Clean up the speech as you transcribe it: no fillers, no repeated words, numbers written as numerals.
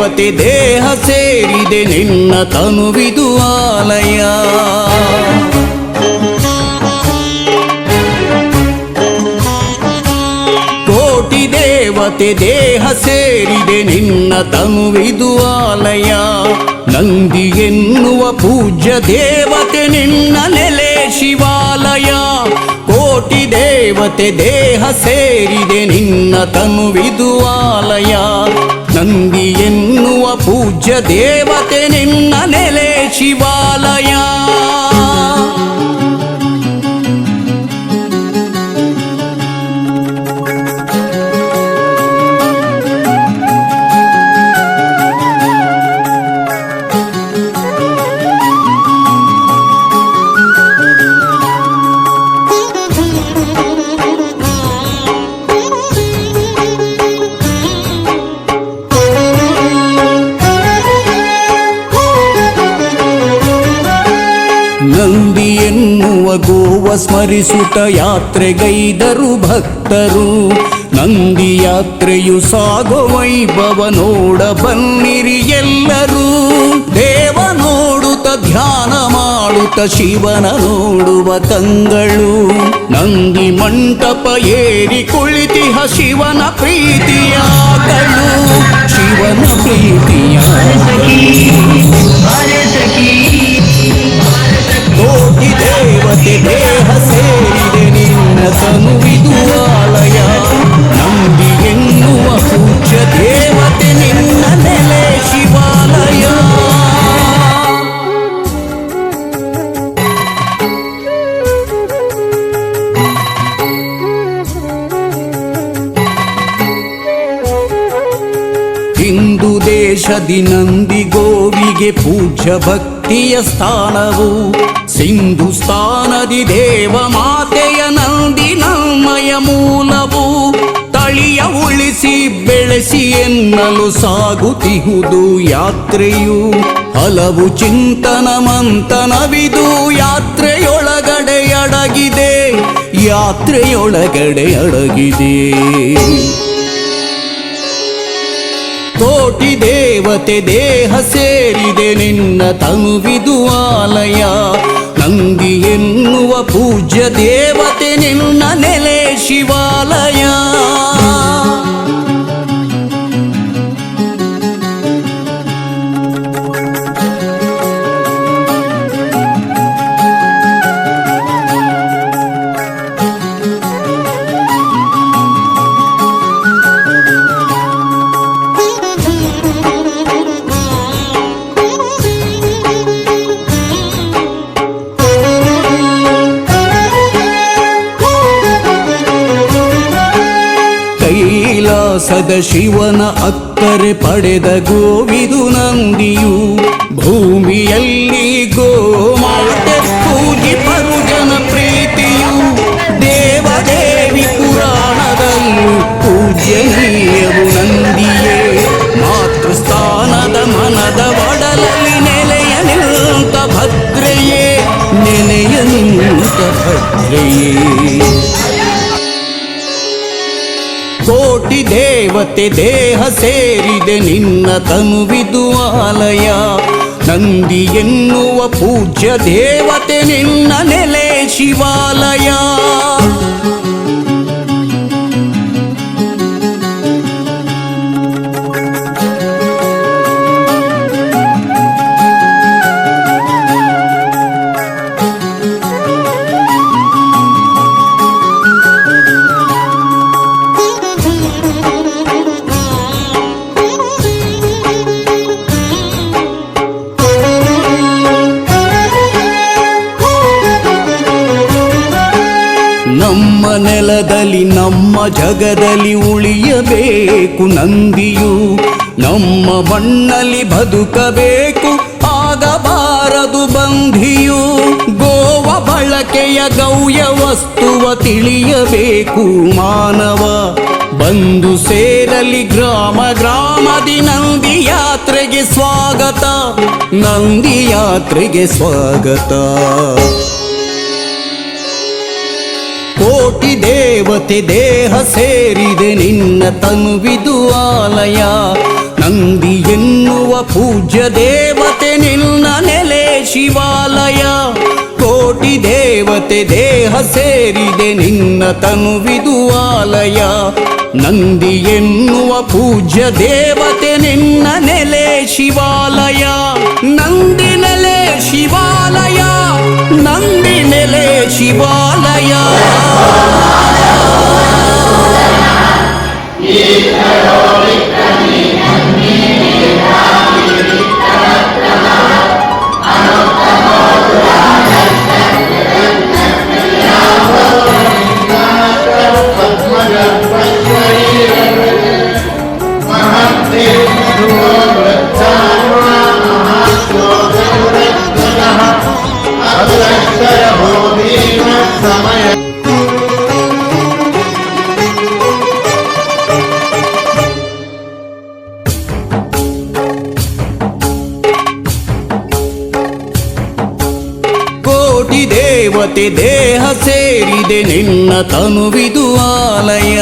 ದೇವತೆ ದೇಹ ಸೇರಿದೆ ನಿನ್ನ ತನುವಿದು ಆಲಯ. ಕೋಟಿ ದೇವತೆ ದೇಹ ಸೇರಿದೆ ನಿನ್ನ ತನುವಿದು ಆಲಯ. ನಂದಿ ಎನ್ನುವ ಪೂಜ್ಯ ದೇವತೆ ನಿನ್ನ ನೆಲೆ ಶಿವಾಲಯ. ಕೋಟಿ ದೇವತೆ ದೇಹ ಸೇರಿದೆ ನಿನ್ನ ತನುವಿದು ಆಲಯ. ನಂದಿ ಎನ್ನುವ ಪೂಜ್ಯ ದೇವತೆ ನಿನ್ನ ನೆಲೆ ಶಿವಾಲಯ. ನಂದಿ ಎನ್ನುವ ಗೋವ ಸ್ಮರಿಸುತ್ತ ಯಾತ್ರೆಗೈದರು ಭಕ್ತರು. ನಂದಿ ಯಾತ್ರೆಯು ಸಾಗೋ ವೈಭವ ನೋಡ ಬನ್ನಿರಿ ಎಲ್ಲರೂ. ದೇವ ನೋಡುತ್ತ ಧ್ಯಾನ ಮಾಡುತ್ತ ಶಿವನ ನೋಡುವ ಕಂಗಳು. ನಂದಿ ಮಂಟಪ ಏರಿ ಕುಳಿತಿಹ ಶಿವನ ಪ್ರೀತಿಯ ಕಳು. ಶಿವನ ಪ್ರೀತಿಯ ಕೋಟಿ ದೇವತೆ ದೇಹ ಸೇರಿದೆ ನಿನ್ನ ತನುವಿದು ಆಲಯ. ನಂದಿ ಎನ್ನುವ ಪೂಜ್ಯ ದೇವತೆ ನಿನ್ನ ನೆಲೆ ಶಿವಾಲಯ. ಹಿಂದೂ ದೇಶದಿ ನಂದಿ ಗೋವಿಗೆ ಪೂಜ್ಯ ಭಕ್ತಿಯ ಸ್ಥಾನವು. ಸಿಂಧುಸ್ಥಾನದಿ ದೇವ ಮಾತೆಯ ನಂದಿ ನಮ್ಮಯ ಮೂಲವು. ತಳಿಯ ಉಳಿಸಿ ಬೆಳೆಸಿ ಎನ್ನಲು ಸಾಗುತ್ತಿಹುದು ಯಾತ್ರೆಯು. ಹಲವು ಚಿಂತನ ಮಂಥನವಿದು ಯಾತ್ರೆಯೊಳಗಡೆ ಅಡಗಿದೆ. ಯಾತ್ರೆಯೊಳಗಡೆ ಅಡಗಿದೆ. ಕೋಟಿ ದೇವತೆ ದೇಹ ಸೇರಿದೆ ನಿನ್ನ ತನುವಿದು ಆಲಯ. ನಂದಿ ಎನ್ನುವ ಪೂಜ್ಯ ದೇವತೆ ನಿನ್ನ ನೆಲೆ ಶಿವಾಲಯ. ಕೈಲಾಸದ ಶಿವನ ಅಕ್ಕರೆ ಪಡೆದ ಗೋವಿದು ನಂದಿಯು. ಭೂಮಿಯಲ್ಲಿ ಗೋಮಾತೆ ಪೂಜಿಪರು ಜನ ಪ್ರೀತಿಯು. ದೇವದೇವಿ ಪುರಾಣದಲ್ಲೂ ಪೂಜ್ಯನೀಯವು ನಂದಿಯೇ. ಮಾತೃಸ್ಥಾನದ ಮನದ ಒಡಲಲ್ಲಿ ನೆಲೆಯ ನಿಂತ ಭದ್ರೆಯೇ. ನೆಲೆಯ ನಿಂತ ಭದ್ರೆಯೇ. ಕೋಟಿ ದೇವತೆ ದೇಹ ಸೇರಿದೆ ನಿನ್ನ ತನುವಿದು ಆಲಯ. ನಂದಿ ಎನ್ನುವ ಪೂಜ್ಯ ದೇವತೆ ನಿನ್ನ ನೆಲೆ ಶಿವಾಲಯ. ನಮ್ಮ ನೆಲದಲ್ಲಿ ನಮ್ಮ ಜಗದಲ್ಲಿ ಉಳಿಯಬೇಕು ನಂದಿಯು. ನಮ್ಮ ಮಣ್ಣಲ್ಲಿ ಬದುಕಬೇಕು ಆಗಬಾರದು ಬಂಧಿಯು. ಗೋವ ಬಳಕೆಯ ಗೌಯ ವಸ್ತುವ ತಿಳಿಯಬೇಕು ಮಾನವ. ಬಂದು ಸೇರಲಿ ಗ್ರಾಮ ಗ್ರಾಮದಿ ನಂದಿ ಯಾತ್ರೆಗೆ ಸ್ವಾಗತ. ನಂದಿ ಯಾತ್ರೆಗೆ ಸ್ವಾಗತ. ಕೋಟಿ ದೇವತೆ ದೇಹ ಸೇರಿದೆ ನಿನ್ನ ತನುವಿದು ಆಲಯ. ನಂದಿ ಎನ್ನುವ ಪೂಜ್ಯ ದೇವತೆ ನಿನ್ನ ನೆಲೆ ಶಿವಾಲಯ. ಕೋಟಿ ದೇವತೆ ದೇಹ ಸೇರಿದೆ ನಿನ್ನ ತನುವಿದು ಆಲಯ. ನಂದಿ ಎನ್ನುವ ಪೂಜ್ಯ ದೇವತೆ ನಿನ್ನ ನೆಲೆ ಶಿವಾಲಯ. ನಂದಿ ನೆಲೆ ಶಿವಾಲಯ, ನಂದಿ ನೆಲೆ ಶಿವಾಲಯ. ಕೋಟಿ ದೇವತೆ ದೇಹ ಸೇರಿದೆ ನಿನ್ನ ತನುವಿದು ಆಲಯ.